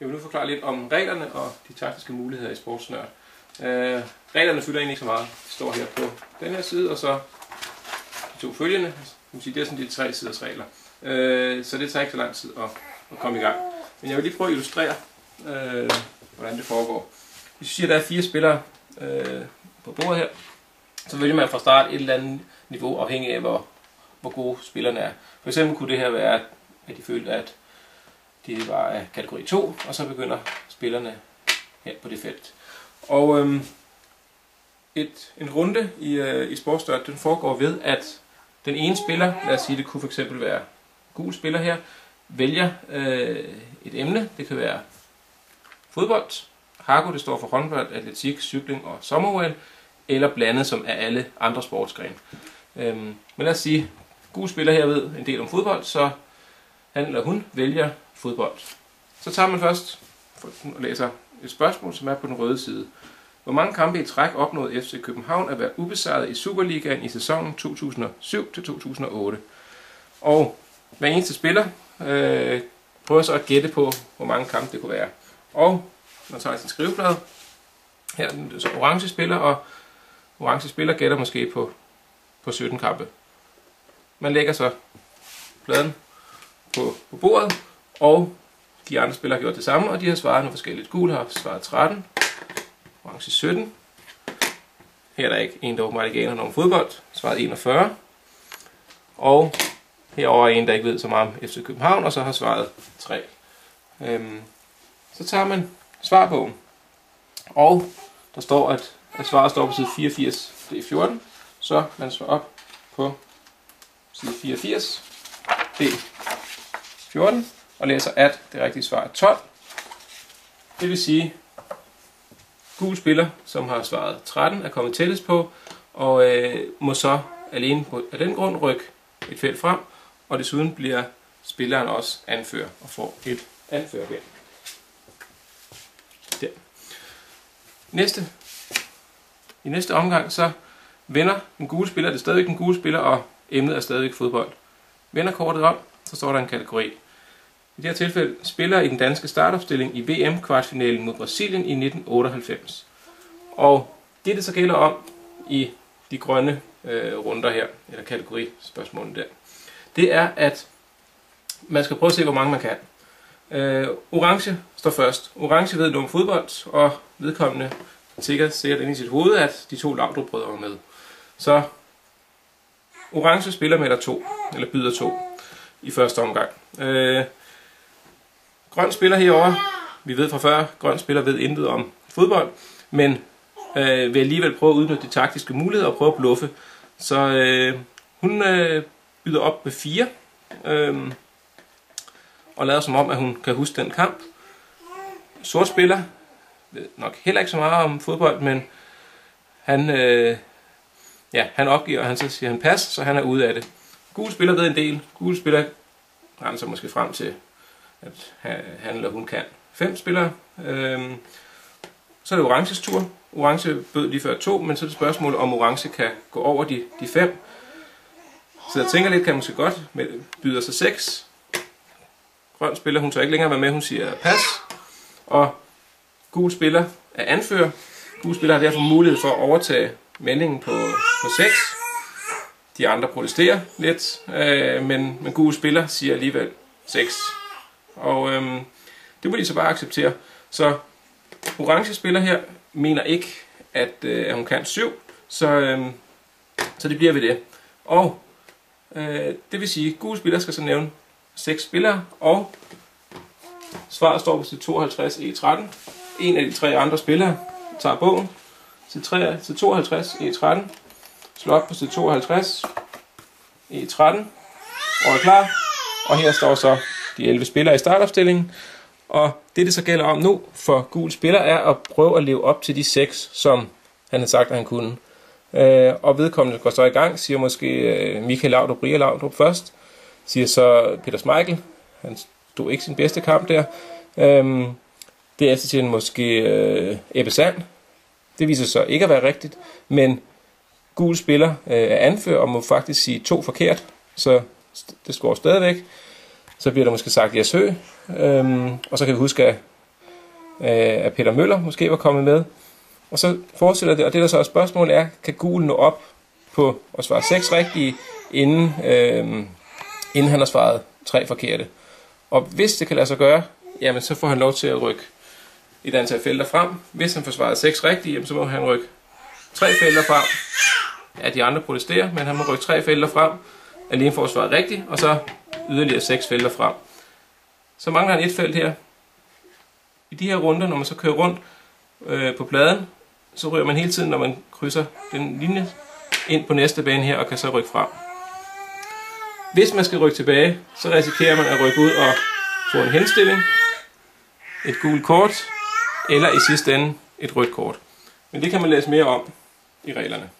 Jeg vil nu forklare lidt om reglerne og de taktiske muligheder i Sportsnørd. Reglerne fylder egentlig ikke så meget. De står her på den her side, og så de to følgende. Det er sådan de 3 siders regler. Så det tager ikke så lang tid at komme i gang. Men jeg vil lige prøve at illustrere, hvordan det foregår. Hvis vi siger, at der er 4 spillere på bordet her, så vælger man fra start et eller andet niveau, afhængig af hvor gode spillerne er. For eksempel kunne det her være, at de følte, at de var af kategori 2, og så begynder spillerne her på det felt. Og en runde i Sportsnørd, den foregår ved, at den ene spiller, lad os sige, det kunne fx være gul spiller her, vælger et emne. Det kan være fodbold, Hago, det står for håndbold, atletik, cykling og sommer-OL, eller blandet som er alle andre sportsgrene. Men lad os sige, gul spiller her ved en del om fodbold, så han eller hun vælger fodbold. Så tager man først og læser et spørgsmål, som er på den røde side. Hvor mange kampe i træk opnåede FC København at være ubesejret i Superligaen i sæsonen 2007-2008? Og hver eneste spiller prøver så at gætte på, hvor mange kampe det kunne være. Og man tager sin skriveblad. Her er den så orange spiller, og orange spiller gætter måske på 17 kampe. Man lægger så pladen på bordet, og de andre spillere har gjort det samme, og de har svaret noget forskelligt. Gul har svaret 13, orange 17. Her er der ikke en, der åbenbart ikke aner noget om fodbold, svaret 41. Og herover er en, der ikke ved så meget om FC København, og så har svaret 3. Så tager man svarbogen, og der står, at svaret står på side 84, det er 14, så man slår op på side 84, det er 14, og læser, at det rigtige svar er 12. Det vil sige, gul spiller, som har svaret 13, er kommet tættest på, og må så alene af den grund rykke et felt frem, og desuden bliver spilleren også anfører og får et anførerbind. Der. I næste omgang så vender den gule spiller, det er stadigvæk den gule spiller, og emnet er stadigvæk fodbold. Vender kortet om, så står der en kategori. I det her tilfælde spiller i den danske startopstilling i VM-kvartfinalen mod Brasilien i 1998. Og det så gælder om i de grønne runder her, eller kategorispørgsmålene der, det er, at man skal prøve at se, hvor mange man kan. Orange står først. Orange ved noget om fodbold, og vedkommende sikkert inde i sit hoved, at de 2 Laudrup-brødre var med. Så orange spiller med 2, eller byder 2 i første omgang. Grøn spiller herovre, vi ved fra før, grøn spiller ved intet om fodbold, men vil alligevel prøve at udnytte de taktiske muligheder og prøve at bluffe. Så hun byder op med 4, og lader som om, at hun kan huske den kamp. Sort spiller ved nok heller ikke så meget om fodbold, men han opgiver, og så siger han pas, så han er ude af det. Gul spiller ved en del. Gul spiller regner så måske frem til, at han eller hun kan 5 spillere. Så er det oranges tur. Orange bød lige før 2, men så er det spørgsmål, om orange kan gå over de 5. Så jeg tænker lidt, kan måske godt, byder sig 6. Grøn spiller, hun tør ikke længere være med, hun siger pas. Og gul spiller er anfører. Gul spiller har derfor mulighed for at overtage meldingen på 6. De andre protesterer lidt, men gul spiller siger alligevel 6. Og det må de så bare acceptere. Så orange spiller her mener ikke, at hun kan 7, så det bliver ved det. Og det vil sige, at gul spiller skal så nævne 6 spillere, og svaret står på side 52 E13. En af de 3 andre spillere tager bogen til 52 E13, slår op på side 52 E13 og er klar. Og her står så de 11 spillere i startopstillingen. Og det så gælder om nu for gul spiller er at prøve at leve op til de 6, som han havde sagt, at han kunne. Og vedkommende går så i gang, siger måske Michael Laudrup, Bria Laudrup først, siger så Peter Schmeichel, han stod ikke sin bedste kamp der. Derefter siger han måske Ebbe Sand. Det viser sig ikke at være rigtigt, men gul spiller er anfører og må faktisk sige 2 forkert, så det står stadigvæk. Så bliver der måske sagt Jes Høgh, og så kan vi huske, at at Peter Møller måske var kommet med. Og så fortsætter det, og det der så er spørgsmålet er, kan Gul nå op på at svare 6 rigtige, inden han har svaret 3 forkerte. Og hvis det kan lade sig gøre, jamen så får han lov til at rykke et antal felter frem. Hvis han får svaret 6 rigtige, jamen så må han rykke 3 felter frem. Ja, de andre protesterer, men han må rykke 3 felter frem, alene for at svare rigtigt, og så yderligere 6 felter frem. Så mangler han et felt her. I de her runder, når man så kører rundt på pladen, så ryger man hele tiden, når man krydser den linje, ind på næste bane her, og kan så rykke frem. Hvis man skal rykke tilbage, så risikerer man at rykke ud og få en henstilling, et gult kort, eller i sidste ende et rødt kort. Men det kan man læse mere om i reglerne.